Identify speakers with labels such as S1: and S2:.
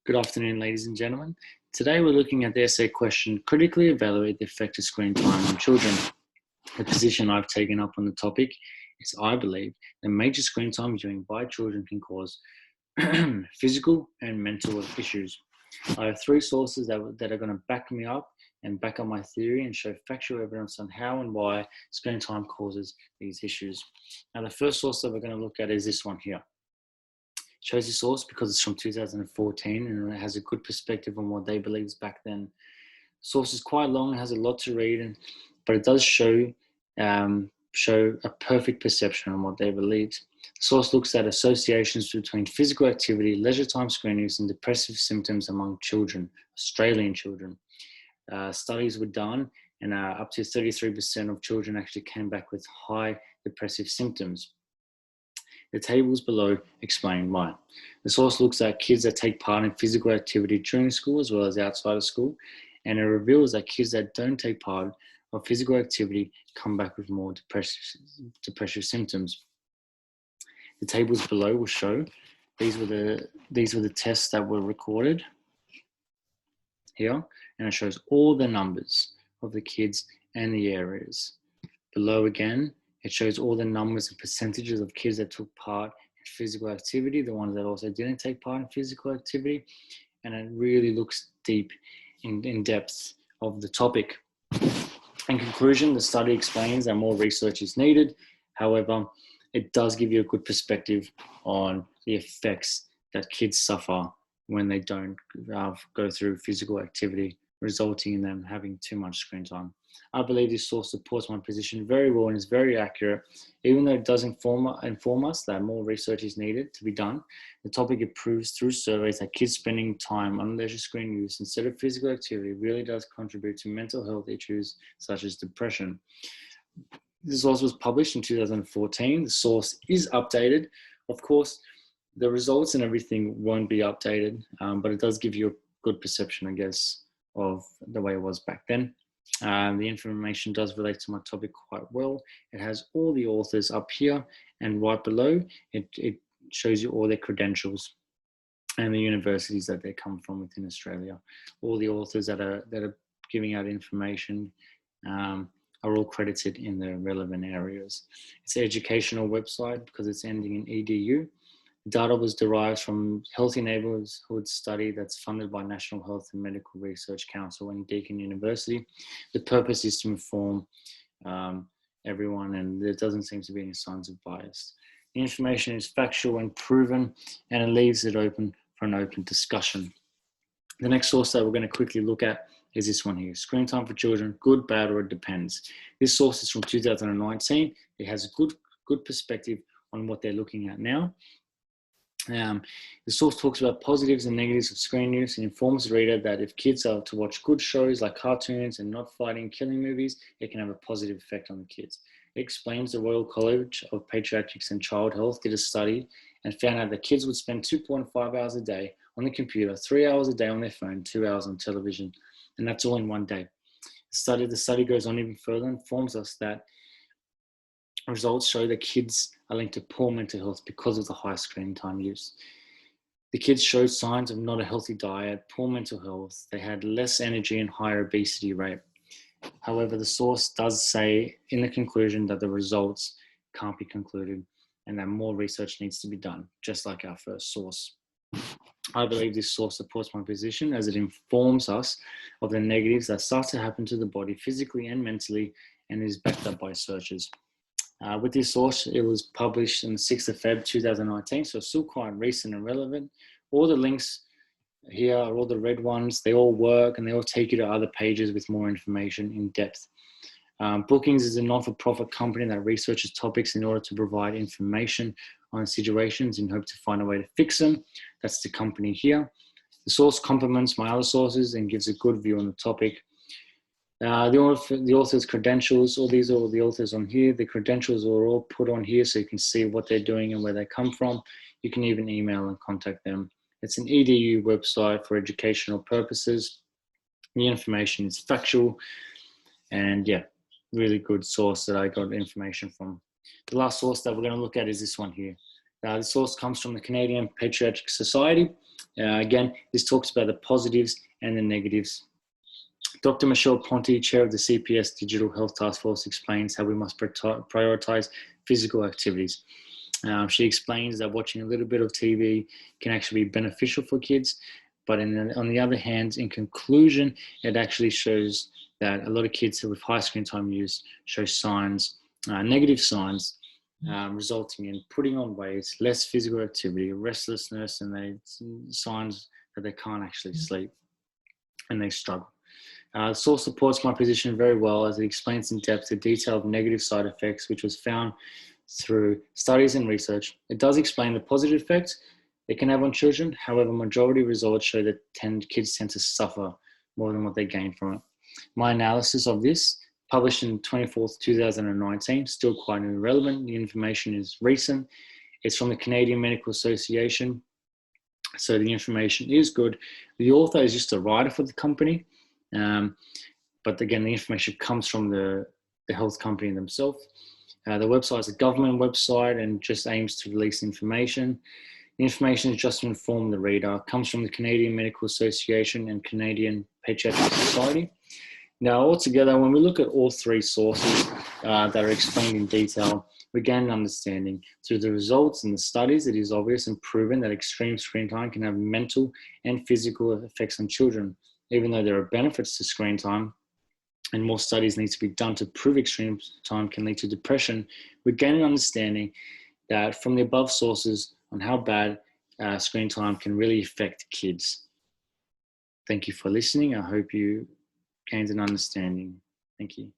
S1: Good afternoon, ladies and gentlemen. Today we're looking at the essay question, critically evaluate the effect of screen time on children. The position I've taken up on the topic is I believe that major screen time viewing by children can cause physical and mental issues. I have three sources that are going to back me up and back up my theory and show factual evidence on how and why screen time causes these issues. Now, the first source that we're going to look at is this one here. Shows the source because it's from 2014 and it has a good perspective on what they believed back then. The source is quite long, it has a lot to read, but it does show a perfect perception on what they believed. The source looks at associations between physical activity, leisure time screen use, and depressive symptoms among children, Australian children. Studies were done, and up to 33% of children actually came back with high depressive symptoms. The tables below explain why. The source looks at kids that take part in physical activity during school as well as outside of school, and it reveals that kids that don't take part of physical activity come back with more depressive symptoms. The tables below will show these were the tests that were recorded here, and it shows all the numbers of the kids and the areas. Below again, it shows all the numbers and percentages of kids that took part in physical activity, the ones that also didn't take part in physical activity, and it really looks deep in depth of the topic. In conclusion, the study explains that more research is needed. However, it does give you a good perspective on the effects that kids suffer when they don't go through physical activity, resulting in them having too much screen time. I believe this source supports my position very well and is very accurate. Even though it does inform us that more research is needed to be done, the topic proves through surveys that kids spending time on leisure screen use instead of physical activity really does contribute to mental health issues such as depression. This source was published in 2014. The source is updated. Of course, the results and everything won't be updated, but it does give you a good perception, I guess, of the way it was back then. The information does relate to my topic quite well. It has all the authors up here, and right below it shows you all their credentials and the universities that they come from within Australia. All the authors that are giving out information are all credited in the relevant areas. It's an educational website because it's ending in edu. Data was derived from Healthy Neighbourhood study that's funded by National Health and Medical Research Council and Deakin University. The purpose is to inform everyone, and there doesn't seem to be any signs of bias. The information is factual and proven, and it leaves it open for an open discussion. The next source that we're going to quickly look at is this one here, Screen Time for Children, Good, Bad, or It Depends. This source is from 2019. It has a good perspective on what they're looking at now. The source talks about positives and negatives of screen use and informs the reader that if kids are to watch good shows like cartoons and not fighting, killing movies, it can have a positive effect on the kids. It explains the Royal College of Paediatrics and Child Health did a study and found out that kids would spend 2.5 hours a day on the computer, 3 hours a day on their phone, 2 hours on television, and that's all in one day. The study goes on even further and informs us that results show that kids are linked to poor mental health because of the high screen time use. The kids showed signs of not a healthy diet, poor mental health, they had less energy and higher obesity rate. However, the source does say in the conclusion that the results can't be concluded and that more research needs to be done, just like our first source. I believe this source supports my position as it informs us of the negatives that start to happen to the body physically and mentally, and is backed up by searches. With this source, it was published on the 6th of Feb 2019, so still quite recent and relevant. All the links here are all the red ones. They all work and they all take you to other pages with more information in depth. Bookings is a non-for-profit company that researches topics in order to provide information on situations in hope to find a way to fix them. That's the company here. The source complements my other sources and gives a good view on the topic. The author's credentials, all these are all the authors on here. The credentials are all put on here so you can see what they're doing and where they come from. You can even email and contact them. It's an EDU website for educational purposes. The information is factual and yeah, really good source that I got information from. The last source that we're going to look at is this one here. The source comes from the Canadian Paediatric Society. Again, this talks about the positives and the negatives. Dr. Michelle Ponte, chair of the CPS Digital Health Task Force, explains how we must prioritize physical activities. She explains that watching a little bit of TV can actually be beneficial for kids, but on the other hand, in conclusion, it actually shows that a lot of kids with high screen time use show signs, negative signs, resulting in putting on weight, less physical activity, restlessness, and signs that they can't actually sleep and they struggle. The source supports my position very well as it explains in depth the detailed negative side effects, which was found through studies and research. It does explain the positive effects it can have on children. However, majority results show that kids tend to suffer more than what they gain from it. My analysis of this, published in 24th, 2019, still quite irrelevant. The information is recent. It's from the Canadian Medical Association, so the information is good. The author is just a writer for the company, but again, the information comes from the health company themselves. The website is a government website and just aims to release information. The information is just to inform the reader. It comes from the Canadian Medical Association and Canadian Paediatric Society. Now, altogether, when we look at all three sources that are explained in detail, we gain an understanding. Through the results and the studies, it is obvious and proven that extreme screen time can have mental and physical effects on children. Even though there are benefits to screen time, and more studies need to be done to prove extreme time can lead to depression, we gain an understanding that from the above sources on how bad screen time can really affect kids. Thank you for listening. I hope you gained an understanding. Thank you.